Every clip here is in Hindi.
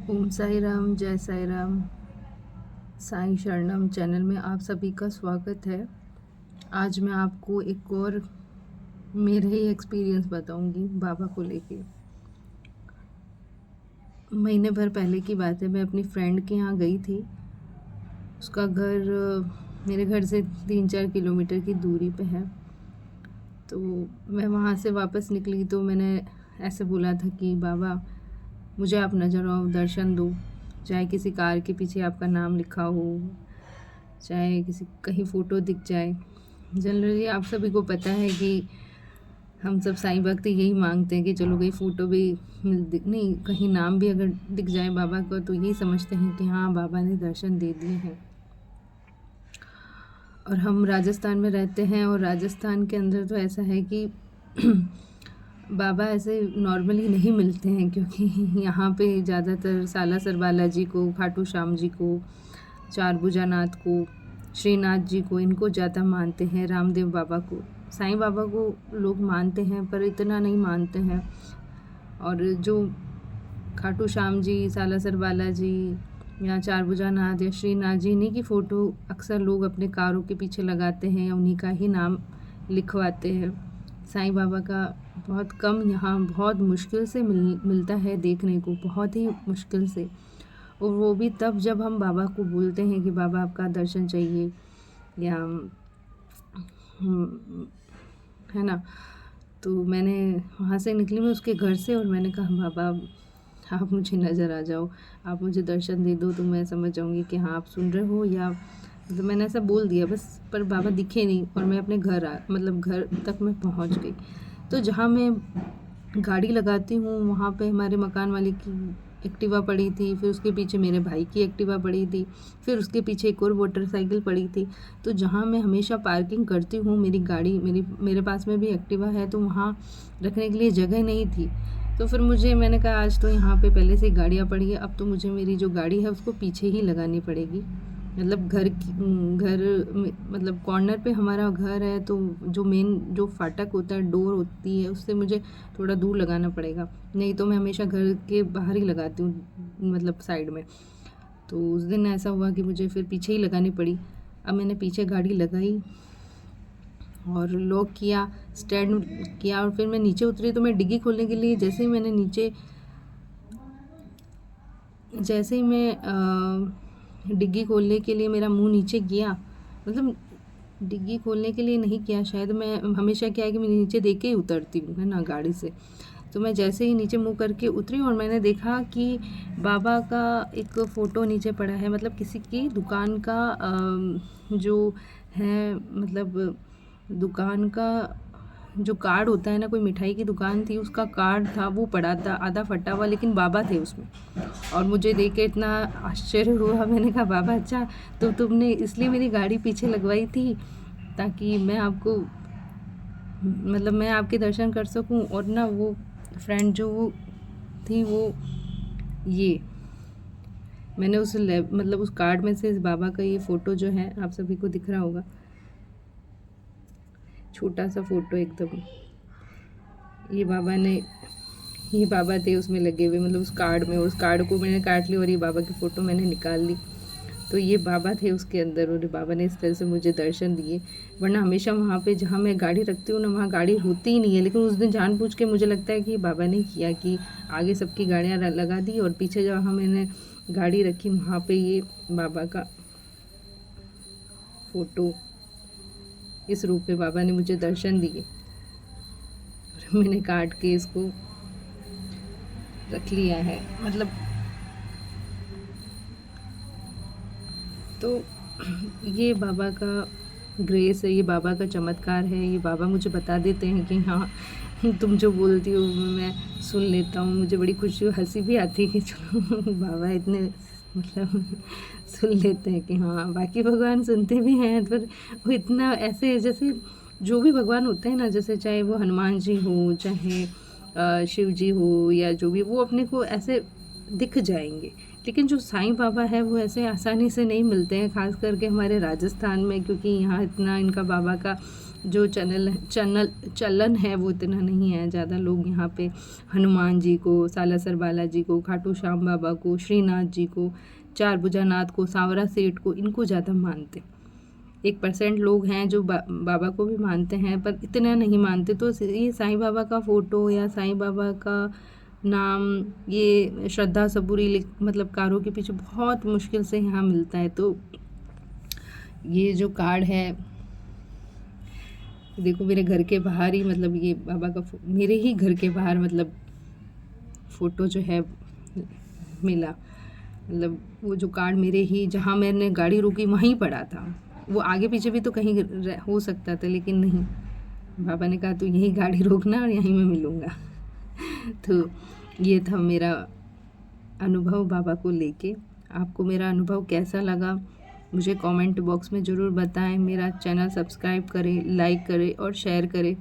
ओम साई राम, जय साई राम। साई शरणम चैनल में आप सभी का स्वागत है। आज मैं आपको एक और मेरे ही एक्सपीरियंस बताऊंगी बाबा को लेके। महीने भर पहले की बात है, मैं अपनी फ्रेंड के यहाँ गई थी। उसका घर मेरे घर से 3-4 किलोमीटर की दूरी पे है। तो मैं वहाँ से वापस निकली तो मैंने ऐसे बोला था कि बाबा, मुझे आप नज़र आओ, दर्शन दो। चाहे किसी कार के पीछे आपका नाम लिखा हो, चाहे किसी कहीं फ़ोटो दिख जाए। जनरली आप सभी को पता है कि हम सब साईं भक्त यही मांगते हैं कि चलो कहीं फ़ोटो भी नहीं, कहीं नाम भी अगर दिख जाए बाबा का तो यही समझते हैं कि हाँ, बाबा ने दर्शन दे दिए हैं। और हम राजस्थान में रहते हैं और राजस्थान के अंदर तो ऐसा है कि बाबा ऐसे नॉर्मली नहीं मिलते हैं, क्योंकि यहाँ पे ज़्यादातर सालासर बालाजी को, खाटू श्याम जी को, चार भुजानाथ को, श्रीनाथ जी को, इनको ज़्यादा मानते हैं। रामदेव बाबा को, साईं बाबा को लोग मानते हैं पर इतना नहीं मानते हैं। और जो खाटू श्याम जी, सालासर बालाजी या चार भुजानाथ या श्रीनाथ जी, इन्हीं की फ़ोटो अक्सर लोग अपने कारों के पीछे लगाते हैं या उन्हीं का ही नाम लिखवाते हैं। साईं बाबा का बहुत कम, यहाँ बहुत मुश्किल से मिलता है देखने को, बहुत ही मुश्किल से। और वो भी तब जब हम बाबा को बोलते हैं कि बाबा आपका दर्शन चाहिए, या है ना। तो मैंने वहाँ से निकली, मैं उसके घर से, और मैंने कहा बाबा आप मुझे नज़र आ जाओ, आप मुझे दर्शन दे दो तो मैं समझ जाऊँगी कि हाँ आप सुन रहे हो। या तो मैंने ऐसा बोल दिया बस, पर बाबा दिखे नहीं और मैं अपने घर तक मैं पहुँच गई। तो जहाँ मैं गाड़ी लगाती हूँ वहाँ पे हमारे मकान वाले की एक्टिवा पड़ी थी, फिर उसके पीछे मेरे भाई की एक्टिवा पड़ी थी, फिर उसके पीछे एक और मोटरसाइकिल पड़ी थी। तो जहाँ मैं हमेशा पार्किंग करती हूँ, मेरी गाड़ी मेरे पास में भी एक्टिवा है, तो वहाँ रखने के लिए जगह नहीं थी। तो फिर मैंने कहा आज तो यहाँ पे पहले से ही गाड़ियाँ पड़ी है, अब तो मुझे मेरी जो गाड़ी है उसको पीछे ही लगानी पड़ेगी। मतलब मतलब कॉर्नर पे हमारा घर है, तो जो मेन जो फाटक होता है, डोर होती है, उससे मुझे थोड़ा दूर लगाना पड़ेगा। नहीं तो मैं हमेशा घर के बाहर ही लगाती हूँ, मतलब साइड में। तो उस दिन ऐसा हुआ कि मुझे फिर पीछे ही लगानी पड़ी। अब मैंने पीछे गाड़ी लगाई और लॉक किया, स्टैंड किया, और फिर मैं नीचे उतरी। तो मैं डिग्गी खोलने के लिए जैसे ही मैं डिग्गी खोलने के लिए मेरा मुंह नीचे गया, मतलब डिग्गी खोलने के लिए नहीं किया शायद, मैं हमेशा क्या है कि मैं नीचे देख के ही उतरती हूँ, है ना, गाड़ी से। तो मैं जैसे ही नीचे मुंह करके उतरी और मैंने देखा कि बाबा का एक फ़ोटो नीचे पड़ा है, मतलब किसी की दुकान का जो है, मतलब दुकान का जो कार्ड होता है ना, कोई मिठाई की दुकान थी, उसका कार्ड था, वो पड़ा था आधा फटा हुआ, लेकिन बाबा थे उसमें। और मुझे देख के इतना आश्चर्य हुआ, मैंने कहा बाबा अच्छा, तो तुमने इसलिए मेरी गाड़ी पीछे लगवाई थी ताकि मैं आपको, मतलब मैं आपके दर्शन कर सकूं। और ना वो फ्रेंड जो वो थी, वो ये मैंने मतलब उस कार्ड में से इस बाबा का ये फ़ोटो जो है, आप सभी को दिख रहा होगा, छोटा सा फ़ोटो एकदम, ये बाबा थे उसमें लगे हुए, मतलब उस कार्ड में। उस कार्ड को मैंने काट लिया और ये बाबा की फ़ोटो मैंने निकाल ली, तो ये बाबा थे उसके अंदर, और बाबा ने इस तरह से मुझे दर्शन दिए। वरना हमेशा वहाँ पे जहाँ मैं गाड़ी रखती हूँ ना, वहाँ गाड़ी होती ही नहीं है, लेकिन उस दिन जानबूझ के मुझे लगता है कि बाबा ने किया कि आगे सबकी गाड़ियाँ लगा दी, और पीछे जहाँ मैंने गाड़ी रखी वहाँ पे ये बाबा का फ़ोटो, इस रूप में बाबा ने मुझे दर्शन दिए। और मैंने काट के इसको रख लिया है, मतलब। तो ये बाबा का ग्रेस है, ये बाबा का चमत्कार है। ये बाबा मुझे बता देते हैं कि हाँ, तुम जो बोलती हो मैं सुन लेता हूँ। मुझे बड़ी खुशी, हंसी भी आती है कि चलो बाबा इतने, मतलब सुन लेते हैं कि हाँ, बाकी भगवान सुनते भी हैं, पर वो इतना ऐसे, जैसे जो भी भगवान होते हैं ना, जैसे चाहे वो हनुमान जी हो, चाहे शिव जी हो, या जो भी, वो अपने को ऐसे दिख जाएंगे। लेकिन जो साईं बाबा है वो ऐसे आसानी से नहीं मिलते हैं, ख़ास करके हमारे राजस्थान में, क्योंकि यहाँ इतना इनका बाबा का जो चलन है वो इतना नहीं है। ज़्यादा लोग यहाँ पे हनुमान जी को, सालासर बालाजी को, खाटू श्याम बाबा को, श्रीनाथ जी को, चार भुजानाथ को, सांवरा सेठ को, इनको ज़्यादा मानते। 1% लोग हैं जो बाबा को भी मानते हैं, पर इतना नहीं मानते। तो ये साईं बाबा का फ़ोटो या साईं बाबा का नाम, ये श्रद्धा सबूरी मतलब कारों के पीछे बहुत मुश्किल से यहाँ मिलता है। तो ये जो कार्ड है, देखो मेरे घर के बाहर ही, मतलब ये बाबा का मेरे ही घर के बाहर मतलब फ़ोटो जो है मिला। मतलब वो जो कार्ड मेरे ही, जहाँ मैंने गाड़ी रोकी वहीं पड़ा था। वो आगे पीछे भी तो कहीं हो सकता था, लेकिन नहीं, बाबा ने कहा तू यहीं गाड़ी रोकना और यहीं मैं मिलूँगा। तो ये था मेरा अनुभव बाबा को लेके। आपको मेरा अनुभव कैसा लगा मुझे कमेंट बॉक्स में ज़रूर बताएं। मेरा चैनल सब्सक्राइब करें, लाइक करें और शेयर करें।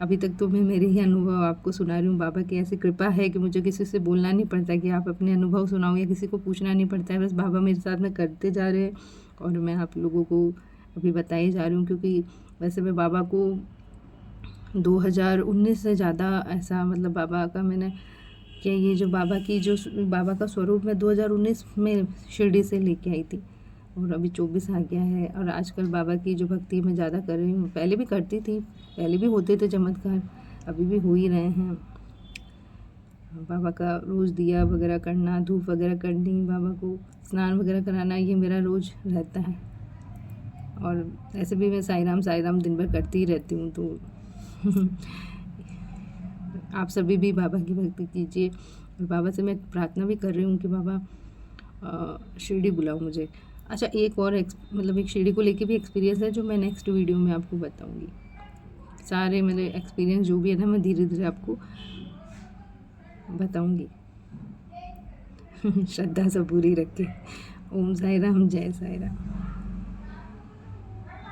अभी तक तो मैं मेरे ही अनुभव आपको सुना रही हूँ। बाबा की ऐसी कृपा है कि मुझे किसी से बोलना नहीं पड़ता कि आप अपने अनुभव सुनाओ, या किसी को पूछना नहीं पड़ता है। बस बाबा मेरे साथ में करते जा रहे हैं और मैं आप लोगों को अभी बताई जा रही हूँ। क्योंकि वैसे मैं बाबा को 2019 से ज़्यादा ऐसा, मतलब बाबा का मैंने क्या, ये जो बाबा का स्वरूप मैं 2019 में शिरडी से लेके आई थी और अभी 24 आ गया है। और आजकल बाबा की जो भक्ति मैं ज़्यादा कर रही हूँ। पहले भी करती थी, पहले भी होते थे चमत्कार, अभी भी हो ही रहे हैं। बाबा का रोज़ दिया वगैरह करना, धूप वगैरह करनी, बाबा को स्नान वगैरह कराना, ये मेरा रोज़ रहता है। और ऐसे भी मैं साईं राम दिन भर करती ही रहती हूँ। तो आप सभी भी बाबा की भक्ति कीजिए। और बाबा से मैं प्रार्थना भी कर रही हूँ कि बाबा शिरडी बुलाओ मुझे। अच्छा, एक और मतलब एक शिरडी को लेके भी एक्सपीरियंस है जो मैं नेक्स्ट वीडियो में आपको बताऊँगी। सारे मेरे एक्सपीरियंस जो भी है ना, मैं धीरे धीरे आपको बताऊँगी। श्रद्धा सबूरी रख के। ओम साई राम, जय साई राम।